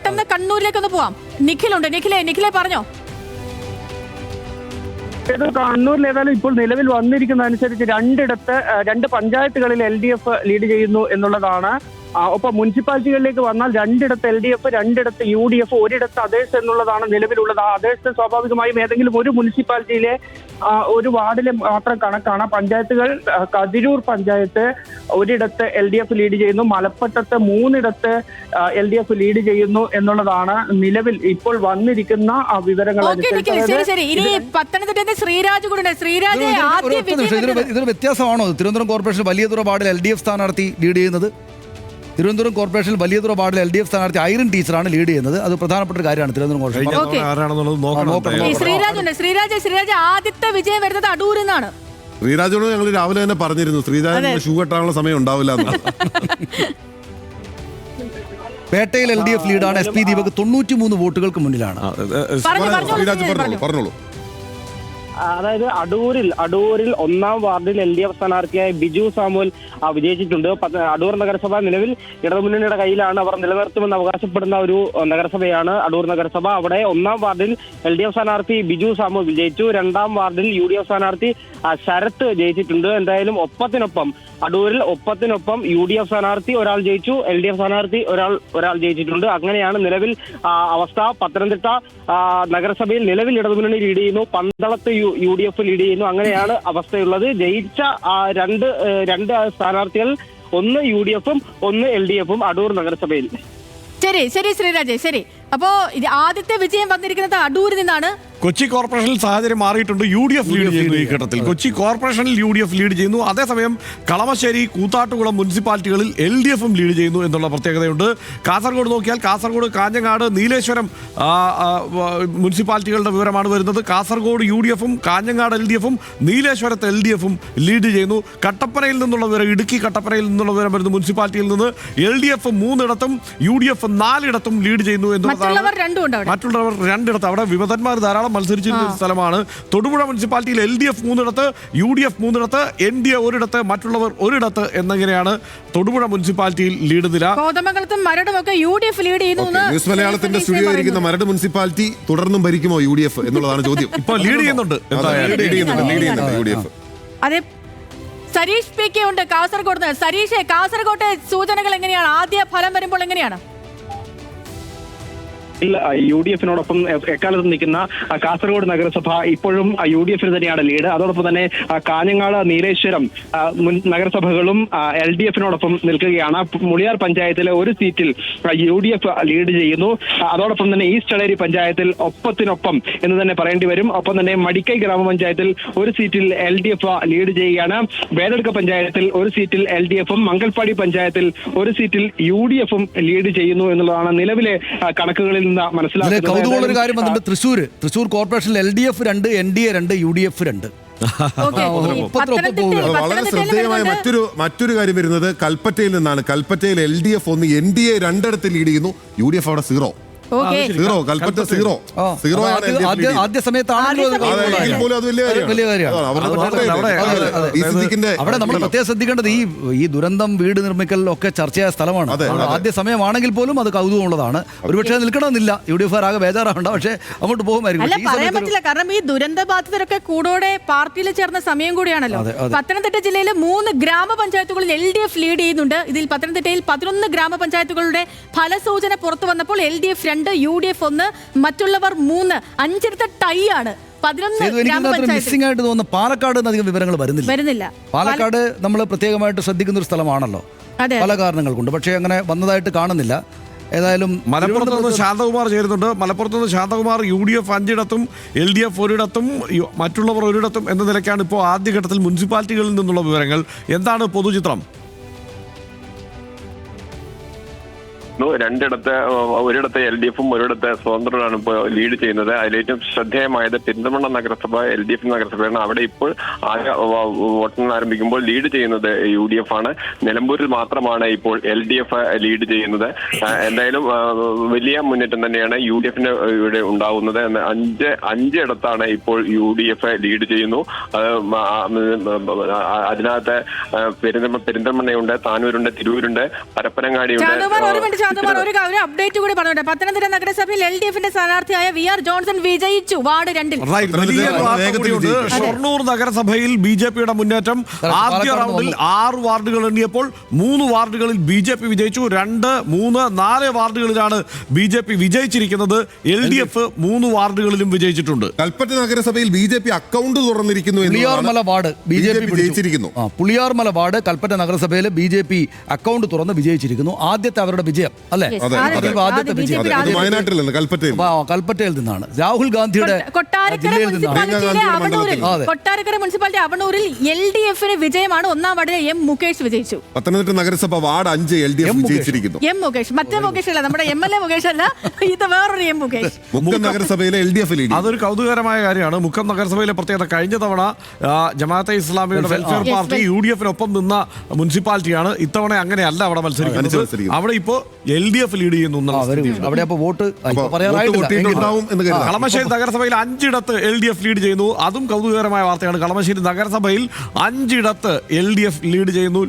പെട്ടെന്ന് കണ്ണൂരിലേക്കൊന്ന് പോവാം. നിഖിലുണ്ട്. നിഖിലെ പറഞ്ഞോ. കണ്ണൂരിൽ ഏതായാലും ഇപ്പോൾ നിലവിൽ വന്നിരിക്കുന്ന അനുസരിച്ച് രണ്ട് പഞ്ചായത്തുകളിൽ LDF ലീഡ് ചെയ്യുന്നു എന്നുള്ളതാണ്. ഒപ്പം മുനിസിപ്പാലിറ്റികളിലേക്ക് വന്നാൽ 2 LDF, 2 UDF, 1 അതേഴ്സ് എന്നുള്ളതാണ് നിലവിലുള്ളത്. ആ അതേഴ്സ് സ്വാഭാവികമായും ഏതെങ്കിലും ഒരു മുനിസിപ്പാലിറ്റിയിലെ ഒരു വാർഡിലെ മാത്രം കണക്കാണ്. പഞ്ചായത്തുകൾ കതിരൂർ പഞ്ചായത്ത് 1 LDF ലീഡ് ചെയ്യുന്നു, മലപ്പട്ടത്ത് 3 LDF ലീഡ് ചെയ്യുന്നു എന്നുള്ളതാണ് നിലവിൽ ഇപ്പോൾ വന്നിരിക്കുന്ന വിവരങ്ങൾ. ഇതൊരു വ്യത്യാസമാണോ? തിരുവനന്തപുരം കോർപ്പറേഷൻ വലിയതുറ വാർഡിൽ LDF സ്ഥാനാർത്ഥി ലീഡ് ചെയ്യുന്നത്. തിരുവനന്തപുരം കോർപ്പറേഷനിൽ വലിയതുറ വാർഡിൽ LDF സ്ഥാനാർത്ഥി ഐറിൻ ടീച്ചറാണ് ലീഡ് ചെയ്യുന്നത്. അത് പ്രധാനപ്പെട്ട ഒരു കാര്യമാണ്. തിരുവനന്തപുരം കോർപ്പറേഷൻ ശ്രീരാജ് ആദ്യത്തെ വിജയം വരുന്നത് അടൂരിൽ നിന്നാണ്. ശ്രീരാജോട് ഞങ്ങൾ രാവിലെ തന്നെ പറഞ്ഞിരുന്നു, ശ്രീരാജ് ഷൂ കെട്ടാനുള്ള സമയം ഉണ്ടാവില്ല. പേട്ടയിൽ LDF ലീഡാണ്. SP ദീപക് 93 വോട്ടുകൾക്ക് മുന്നിലാണ്. ശ്രീരാജ് പറഞ്ഞോളൂ. അതായത് അടൂരിൽ 1-ാം വാർഡിൽ LDF സ്ഥാനാർത്ഥിയായ ബിജു സാമുവൽ വിജയിച്ചിട്ടുണ്ട്. അടൂർ നഗരസഭ നിലവിൽ ഇടതുമുന്നണിയുടെ കയ്യിലാണ്. അവർ നിലനിർത്തുമെന്ന് അവകാശപ്പെടുന്ന ഒരു നഗരസഭയാണ് അടൂർ നഗരസഭ. അവിടെ 1-ാം വാർഡിൽ LDF സ്ഥാനാർത്ഥി ബിജു സാമുവൽ വിജയിച്ചു. 2-ാം വാർഡിൽ UDF സ്ഥാനാർത്ഥി ശരത്ത് ജയിച്ചിട്ടുണ്ട്. എന്തായാലും അടൂരിൽ ഒപ്പത്തിനൊപ്പം UDF സ്ഥാനാർത്ഥി ഒരാൾ ജയിച്ചു, LDF സ്ഥാനാർത്ഥി ഒരാൾ ജയിച്ചിട്ടുണ്ട്. അങ്ങനെയാണ് നിലവിൽ അവസ്ഥ. പത്തനംതിട്ട നഗരസഭയിൽ നിലവിൽ ഇടതുമുന്നണി ലീഡ് ചെയ്യുന്നു, പന്തളത്ത് UDF ലീഡ് ചെയ്യുന്നു. അങ്ങനെയാണ് അവസ്ഥയുള്ളത്. ജയിച്ച രണ്ട് സ്ഥാനാർത്ഥികൾ, 1 UDF-ഉം 1 LDF-ഉം അടൂർ നഗരസഭയിൽ. ശരി ശ്രീരാജ്, ശരി. അപ്പോ ആദ്യത്തെ വിജയം വന്നിരിക്കുന്നത് അടൂരിൽ നിന്നാണ്. കൊച്ചി കോർപ്പറേഷനിൽ സാഹചര്യം മാറിയിട്ടുണ്ട്. UDF ലീഡ് ചെയ്യുന്നു. ഈ ഘട്ടത്തിൽ കൊച്ചി കോർപ്പറേഷനിൽ UDF ലീഡ് ചെയ്യുന്നു. അതേസമയം കളമശ്ശേരി, കൂത്താട്ടുകുളം മുനിസിപ്പാലിറ്റികളിൽ LDF-ഉം ലീഡ് ചെയ്യുന്നു എന്നുള്ള പ്രത്യേകതയുണ്ട്. കാസർഗോഡ് നോക്കിയാൽ കാസർഗോഡ്, കാഞ്ഞങ്ങാട്, നീലേശ്വരം മുനിസിപ്പാലിറ്റികളുടെ വിവരമാണ് വരുന്നത്. കാസർഗോഡ് UDF-ഉം കാഞ്ഞങ്ങാട് LDF-ഉം നീലേശ്വരത്ത് LDF-ഉം ലീഡ് ചെയ്യുന്നു. കട്ടപ്പനയിൽ നിന്നുള്ള വിവരം, ഇടുക്കി കട്ടപ്പനയിൽ നിന്നുള്ള വിവരം വരുന്നു. മുനിസിപ്പാലിറ്റിയിൽ നിന്ന് LDF 3 UDF 4 ലീഡ് ചെയ്യുന്നു എന്നുള്ളതാണ്. മറ്റുള്ളവർ 2 അവിടെ വിമതന്മാർ ധാരാളം മത്സരിച്ചിരുന്ന സ്ഥലമാണ്. തൊടുപുഴ മുനിസിപ്പാലിറ്റിയിൽ LDF 3 UDF 3 NDA 1 മറ്റുള്ളവർ 1 എന്നിങ്ങനെയാണ് തൊടുപുഴ മുനിസിപ്പാലിറ്റിയിൽ ലീഡ് നില. ന്യൂസ് മലയാളത്തിന്റെ സ്റ്റുഡിയോ ഇരിക്കുന്ന മരട് മുനിസിപ്പാലിറ്റി തുടർന്നും ഭരിക്കുമോ UDF എന്നുള്ളതാണ് ചോദ്യം. ഇപ്പോൾ ലീഡ് ചെയ്യുന്നുണ്ട്. UDF. അതെ, സരീഷ് PK ഉണ്ട് കാസർഗോഡ്. സരീഷ്, കാസർഗോട്ടെ സൂചനകൾ എങ്ങനെയാണ്? ആദ്യ ഫലം വരുമ്പോൾ എങ്ങനെയാണ്? UDF-നോടൊപ്പം എക്കാലത്തും നിൽക്കുന്ന കാസർഗോഡ് നഗരസഭ ഇപ്പോഴും UDF-ന് തന്നെയാണ് ലീഡ്. അതോടൊപ്പം തന്നെ കാഞ്ഞങ്ങാട്, നീലേശ്വരം നഗരസഭകളും LDF-നോടൊപ്പം നിൽക്കുകയാണ്. മുളിയാർ പഞ്ചായത്തിലെ ഒരു സീറ്റിൽ UDF ലീഡ് ചെയ്യുന്നു. അതോടൊപ്പം തന്നെ ഈസ്റ്റ് അളേരി പഞ്ചായത്തിൽ ഒപ്പത്തിനൊപ്പം എന്ന് തന്നെ പറയേണ്ടി വരും. ഒപ്പം തന്നെ മടിക്കൈ ഗ്രാമപഞ്ചായത്തിൽ ഒരു സീറ്റിൽ LDF ലീഡ് ചെയ്യുകയാണ്. വേദടുക്ക പഞ്ചായത്തിൽ ഒരു സീറ്റിൽ LDF-ഉം മംഗൽപ്പാടി പഞ്ചായത്തിൽ ഒരു സീറ്റിൽ UDF-ഉം ലീഡ് ചെയ്യുന്നു എന്നുള്ളതാണ് നിലവിലെ കണക്കുകളിൽ കൗതുകമുള്ളൊരു കാര്യം വന്നിട്ട് തൃശ്ശൂർ കോർപ്പറേഷനിൽ LDF 2, NDA 2, UDF 2. വളരെ ശ്രദ്ധേയമായ മറ്റൊരു കാര്യം വരുന്നത് കൽപ്പറ്റയിൽ നിന്നാണ്. കൽപ്പറ്റയിൽ LDF 1, NDA 2 ലീഡ് ചെയ്യുന്നു. UDF അവിടെ 0. കൽപ്പറ്റ 0 ആദ്യ സമയത്താണെങ്കിലും അവിടെ നമ്മൾ പ്രത്യേകം ശ്രദ്ധിക്കേണ്ടത് ഈ ദുരന്തം, വീട് നിർമ്മിക്കലൊക്കെ ചർച്ചയായ സ്ഥലമാണ്. ആദ്യ സമയമാണെങ്കിൽ പോലും അത് കൗതുകമുള്ളതാണ്. ഒരുപക്ഷെ നിൽക്കണമെന്നില്ല, UDF ആകെ ബേജാറാവണ്ട, പക്ഷെ അങ്ങോട്ട് പോകുമായിരിക്കും. പറയാൻ പറ്റില്ല, കാരണം ഈ ദുരന്ത ബാധിതരൊക്കെ കൂടോടെ പാർട്ടിയിൽ ചേർന്ന സമയം കൂടിയാണല്ലോ. പത്തനംതിട്ട ജില്ലയിലെ 3 ഗ്രാമപഞ്ചായത്തുകളിൽ LDF ലീഡ് ചെയ്യുന്നുണ്ട്. ഇതിൽ പത്തനംതിട്ടയിൽ 11 ഗ്രാമപഞ്ചായത്തുകളുടെ ഫലസൂചന പുറത്തു വന്നപ്പോൾ LDF 2, UDF 1, മറ്റുള്ളവർ 3, 5 ടൈ ആണ്. മിസ്സിംഗ് ആയിട്ട് തോന്നുന്നു പാലക്കാട് അധികം വിവരങ്ങൾ വരുന്നില്ല. പാലക്കാട് നമ്മൾ പ്രത്യേകമായിട്ട് ശ്രദ്ധിക്കുന്ന ഒരു സ്ഥലമാണല്ലോ, പല കാരണങ്ങൾ കൊണ്ട്. പക്ഷേ അങ്ങനെ വന്നതായിട്ട് കാണുന്നില്ല. ഏതായാലും മലപ്പുറത്ത് നിന്ന് ശാന്തകുമാർ ചേരുന്നുണ്ട്. മലപ്പുറത്ത് നിന്ന് ശാന്തകുമാർ, UDF 5 LDF 1 മറ്റുള്ളവർ 1 എന്ന നിലയ്ക്കാണ് ഇപ്പോൾ ആദ്യഘട്ടത്തിൽ മുനിസിപ്പാലിറ്റികളിൽ നിന്നുള്ള വിവരങ്ങൾ. എന്താണ് പൊതുചിത്രം? ഒരിടത്ത് LDF-ഉം 1 സ്വതന്ത്രരാണ് ഇപ്പോൾ ലീഡ് ചെയ്യുന്നത്. അതിലേറ്റവും ശ്രദ്ധേയമായത് പെരിന്തൽമണ്ണ നഗരസഭ LDF നഗരസഭയാണ്. അവിടെ ഇപ്പോൾ വോട്ടെണ്ണൽ ആരംഭിക്കുമ്പോൾ ലീഡ് ചെയ്യുന്നത് UDF ആണ്. നിലമ്പൂരിൽ മാത്രമാണ് ഇപ്പോൾ LDF ലീഡ് ചെയ്യുന്നത്. എന്തായാലും വലിയ മുന്നേറ്റം തന്നെയാണ് UDF-ന് ഇവിടെ ഉണ്ടാവുന്നത്. 5 ഇടത്താണ് ഇപ്പോൾ UDF ലീഡ് ചെയ്യുന്നു. അതിനകത്ത് പെരിന്തൽമണ്ണയുണ്ട്, താനൂരുണ്ട്, തിരൂരുണ്ട്, പരപ്പനങ്ങാടിയുണ്ട്. കുമാർ ഒരു അപ്ഡേറ്റ് കൂടി പറഞ്ഞോട്ടെ. പത്തനംതിട്ട നഗരസഭയിൽ LDF-ന്റെ സ്ഥാനാർത്ഥിയായ VR ജോൺസൺ വിജയിച്ചു വാർഡ് 2-ൽ. ഷൊർണൂർ നഗരസഭയിൽ BJP-യുടെ മുന്നേറ്റം. ആദ്യ റൗണ്ടിൽ 6 വാർഡുകൾ എണ്ണിയപ്പോൾ 3 വാർഡുകളിൽ BJP വിജയിച്ചു. 2, 3, 4 വാർഡുകളിലാണ് BJP വിജയിച്ചിരിക്കുന്നത്. LDF 3 വാർഡുകളിലും വിജയിച്ചിട്ടുണ്ട്. കൽപ്പറ്റ നഗരസഭയിൽ BJP അക്കൗണ്ട് തുറന്നിരിക്കുന്നു. പുളിയാർമല വാർഡ് BJP വിജയിച്ചിരിക്കുന്നു. പുളിയാർമല വാർഡ് കൽപ്പറ്റ നഗരസഭയിൽ BJP അക്കൗണ്ട് തുറന്ന് വിജയിച്ചിരിക്കുന്നു. ആദ്യത്തെ അവരുടെ വിജയം അല്ലേ? ആദ്യത്തെ വിജയം വയനാട്ടിൽ നിന്ന് കൽപ്പറ്റയിൽ നിന്നാണ്. രാഹുൽ ഗാന്ധിയുടെ കൊട്ടാരക്കര മുനിസിപ്പാലിറ്റി അവണൂരിൽ LDF-ന് വിജയമാണ്. 1-ാം വാർഡിലെ M മുകേഷ് വിജയിച്ചു. പത്തനംതിട്ട നഗരസഭ വാർഡ് 5 LDF വിജയിച്ചിരിക്കുന്നു. M മുകേഷ്, മറ്റേ മുകേഷ് അല്ല, നമ്മുടെ MLA മുകേഷ് അല്ല, ഇത് വേറൊരു M മുകേഷ്. മുക്കം നഗരസഭയിലെ LDF ലീഡ്. അതൊരു കൗതുകകരമായ കാര്യമാണ്. മുക്കം നഗരസഭയിലെ പ്രത്യേകത കഴിഞ്ഞ തവണ ജമാഅത്തെ ഇസ്ലാമിയുടെ വെൽഫെയർ പാർട്ടി UDF-നൊപ്പം നിന്ന മുനിസിപ്പാലിറ്റിയാണ്. ഇത്തവണ അങ്ങനെയല്ല അവിടെ മത്സരിക്കുന്നത്. അവിടെ ഇപ്പോ LDF ലീഡ് ചെയ്യുന്നു. അവിടെ വോട്ട് കളമശ്ശേരി നഗരസഭയിൽ 5 ഇടത്ത് LDF ലീഡ് ചെയ്യുന്നു. അതും കൗതുകകരമായ വാർത്തയാണ്. കളമശ്ശേരി നഗരസഭയിൽ 5 ഇടത്ത് LDF ലീഡ് ചെയ്യുന്നു.